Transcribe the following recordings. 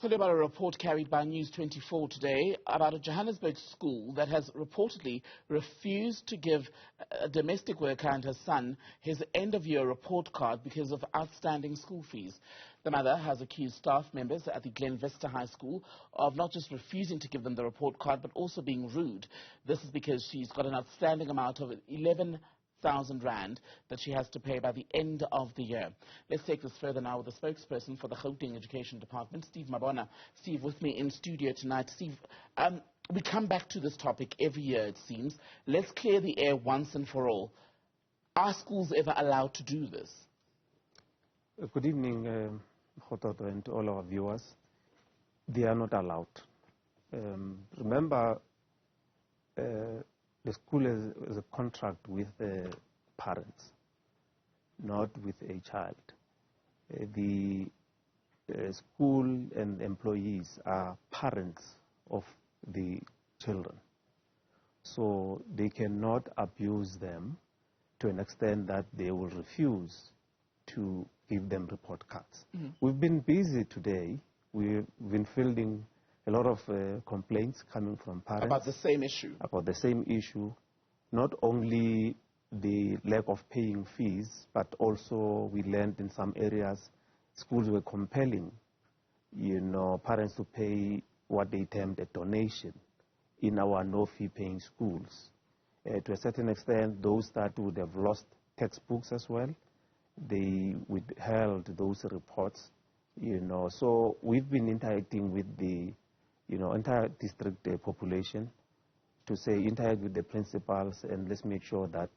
Talking about a report carried by News24 today about a Johannesburg school that has reportedly refused to give a domestic worker and her son his end-of-year report card because of outstanding school fees. The mother has accused staff members at the Glenvista High School of not just refusing to give them the report card but also being rude. This is because she's got an outstanding amount of 11,000 rand that she has to pay by the end of the year. Let's take this further now with the spokesperson for the Gauteng Education Department, Steve Mabona. Steve, with me in studio tonight. Steve, we come back to this topic every year, it seems. Let's clear the air once and for all. Are schools ever allowed to do this? Good evening, Khototo, and to all our viewers. They are not allowed. Remember, the school has a contract with the parents, not with a child. The school and employees are parents of the children. So they cannot abuse them to an extent that they will refuse to give them report cards. We've been busy today. We've been fielding a lot of complaints coming from parents. About the same issue? About the same issue. Not only the lack of paying fees, but also we learned in some areas schools were compelling, parents to pay what they termed a donation in our no-fee paying schools. To a certain extent, those that would have lost textbooks as well, they withheld those reports, So we've been interacting with the entire district population to say interact with the principals and let's make sure that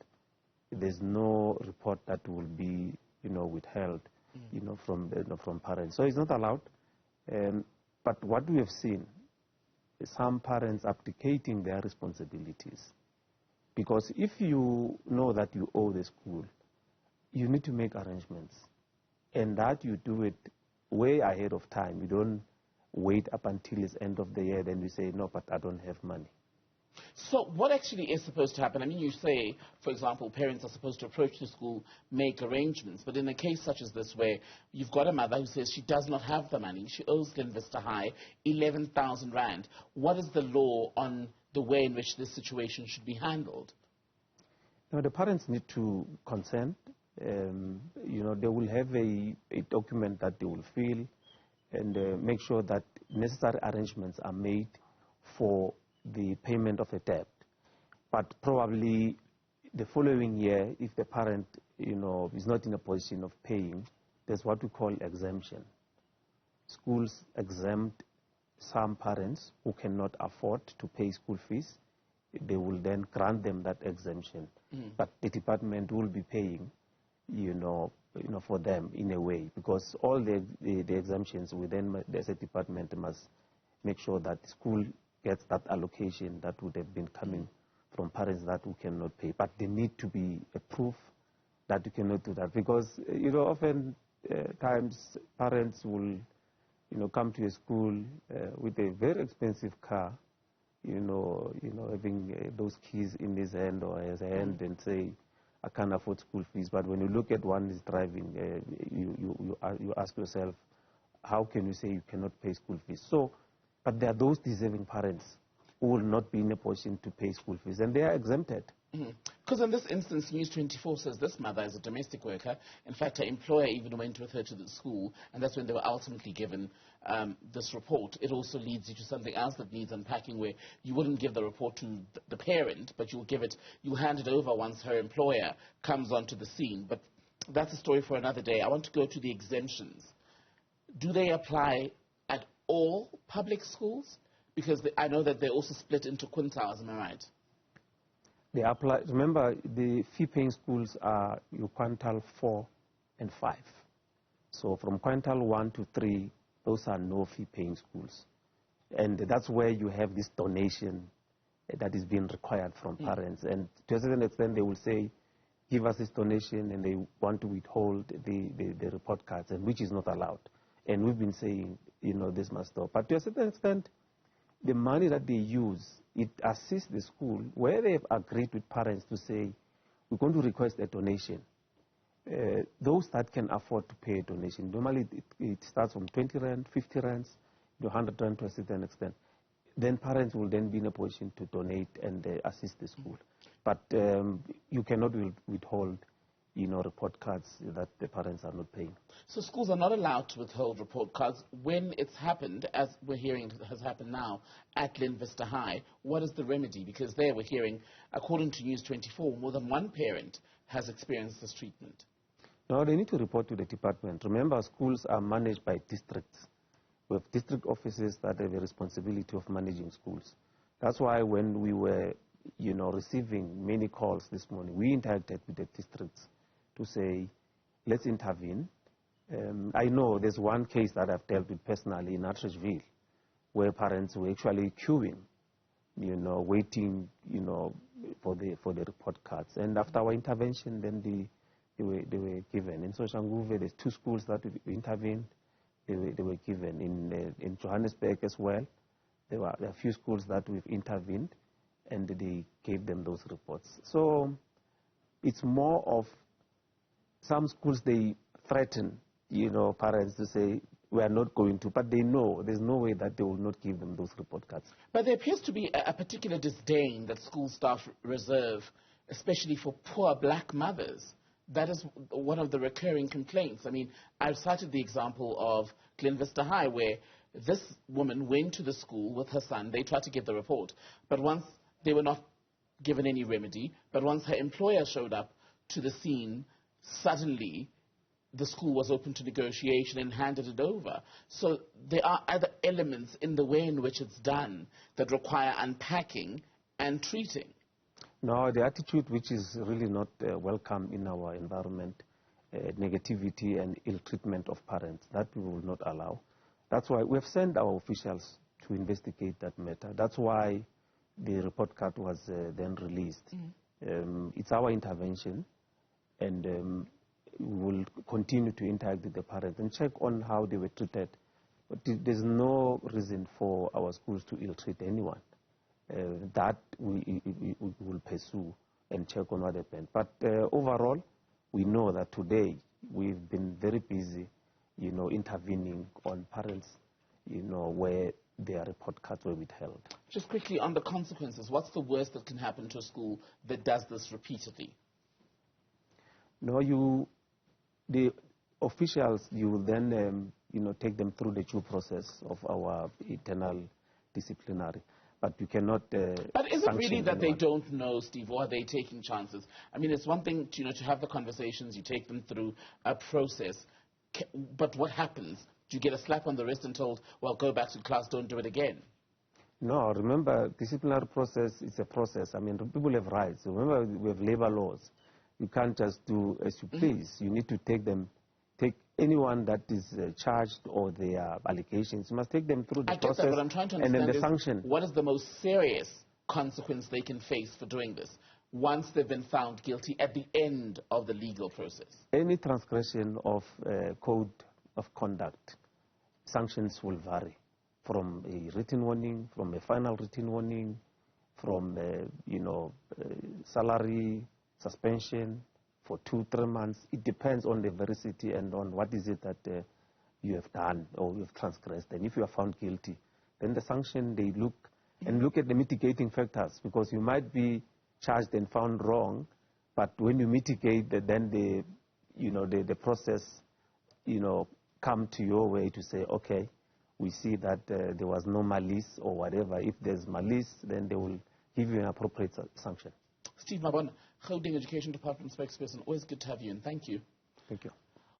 there's no report that will be withheld from parents. So it's not allowed. But what we have seen is some parents abdicating their responsibilities, because if you know that you owe the school, you need to make arrangements, and that you do it way ahead of time. You don't wait up until it's end of the year, then you say, no, but I don't have money. So what actually is supposed to happen? I mean, you say, for example, parents are supposed to approach the school, make arrangements, but in a case such as this where you've got a mother who says she does not have the money, she owes Glenvista High 11,000 rand, what is the law on the way in which this situation should be handled? The parents need to consent. They will have a document that they will fill and make sure that necessary arrangements are made for the payment of a debt. But probably the following year, if the parent, is not in a position of paying, there's what we call exemption. Schools exempt some parents who cannot afford to pay school fees. They will then grant them that exemption. But the department will be paying, for them in a way, because all the exemptions within the department must make sure that the school gets that allocation that would have been coming from parents that who cannot pay. But there need to be a proof that you cannot do that, because often times parents will come to a school with a very expensive car, having those keys in his hand or his hand and say, I can't afford school fees. But when you look at one who's driving, you ask yourself, how can you say you cannot pay school fees? So, but there are those deserving parents who will not be in a position to pay school fees, and they are exempted. Because in this instance, News24 says this mother is a domestic worker. In fact, her employer even went with her to the school, and that's when they were ultimately given this report. It also leads you to something else that needs unpacking, where you wouldn't give the report to the parent, but you'll hand it over once her employer comes onto the scene. But that's a story for another day. I want to go to the exemptions. Do they apply at all public schools? Because I know that they're also split into quintiles, am I right? They apply. Remember, the fee-paying schools are your quintile 4 and 5. So from quintile 1 to 3, those are no fee-paying schools. And that's where you have this donation that is being required from parents. And to a certain extent, they will say, give us this donation, and they want to withhold the report cards, and which is not allowed. And we've been saying, this must stop. But to a certain extent, the money that they use, it assists the school where they have agreed with parents to say, we're going to request a donation. Those that can afford to pay a donation, normally it starts from 20 rand, 50 rands, to 100 to a certain extent, then parents will then be in a position to donate and assist the school. But you cannot withhold, report cards that the parents are not paying. So schools are not allowed to withhold report cards when it's happened, as we're hearing has happened now, at Glenvista High. What is the remedy? Because there we're hearing, according to News 24, more than one parent has experienced this treatment. No, they need to report to the department. Remember, schools are managed by districts. We have district offices that have the responsibility of managing schools. That's why when we were, receiving many calls this morning, we interacted with the districts to say, let's intervene. I know there's one case that I've dealt with personally in Atteridgeville, where parents were actually queuing, waiting, for the report cards. And after our intervention, then they were given. In Soshanguve, there's 2 schools that we intervened. They were given. In Johannesburg as well, there are a few schools that we've intervened, and they gave them those reports. So it's more of some schools, they threaten, parents to say, we are not going to, but they know there's no way that they will not give them those report cards. But there appears to be a particular disdain that school staff reserve, especially for poor black mothers. That is one of the recurring complaints. I mean, I've cited the example of Glenvista High, where this woman went to the school with her son. They tried to give the report, but once they were not given any remedy, but once her employer showed up to the scene, suddenly the school was open to negotiation and handed it over. So there are other elements in the way in which it's done that require unpacking and treating. No, the attitude which is really not welcome in our environment, negativity and ill treatment of parents, that we will not allow. That's why we have sent our officials to investigate that matter. That's why the report card was then released. It's our intervention, and we will continue to interact with the parents and check on how they were treated. But there's no reason for our schools to ill-treat anyone. That we will pursue and check on what happened. But overall, we know that today we've been very busy, intervening on parents, where their report cards were withheld. Just quickly on the consequences, what's the worst that can happen to a school that does this repeatedly? No, the officials, you will then, take them through the due process of our internal disciplinary. But you cannot But is it really that anyone. They don't know, Steve, or are they taking chances? I mean, it's one thing to have the conversations, you take them through a process, but what happens? Do you get a slap on the wrist and told, well, go back to class, don't do it again? No, remember, disciplinary process is a process. I mean, people have rights. Remember, we have labor laws. You can't just do as you please. You need to take anyone that is charged or their allegations, you must take them through the process. I get that, but I'm trying to understand and then the sanction. What is the most serious consequence they can face for doing this once they've been found guilty at the end of the legal process? Any transgression of code of conduct, sanctions will vary from a written warning, from a final written warning, from salary suspension for 2-3 months. It depends on the veracity and on what is it that you have done or you have transgressed. And if you are found guilty, then the sanction, they look at the mitigating factors, because you might be charged and found wrong, but when you mitigate, then the process, come to your way to say, okay, we see that there was no malice or whatever. If there's malice, then they will give you an appropriate sanction. Steve Mabona, Gauteng Education Department spokesperson, always good to have you, and thank you. Thank you.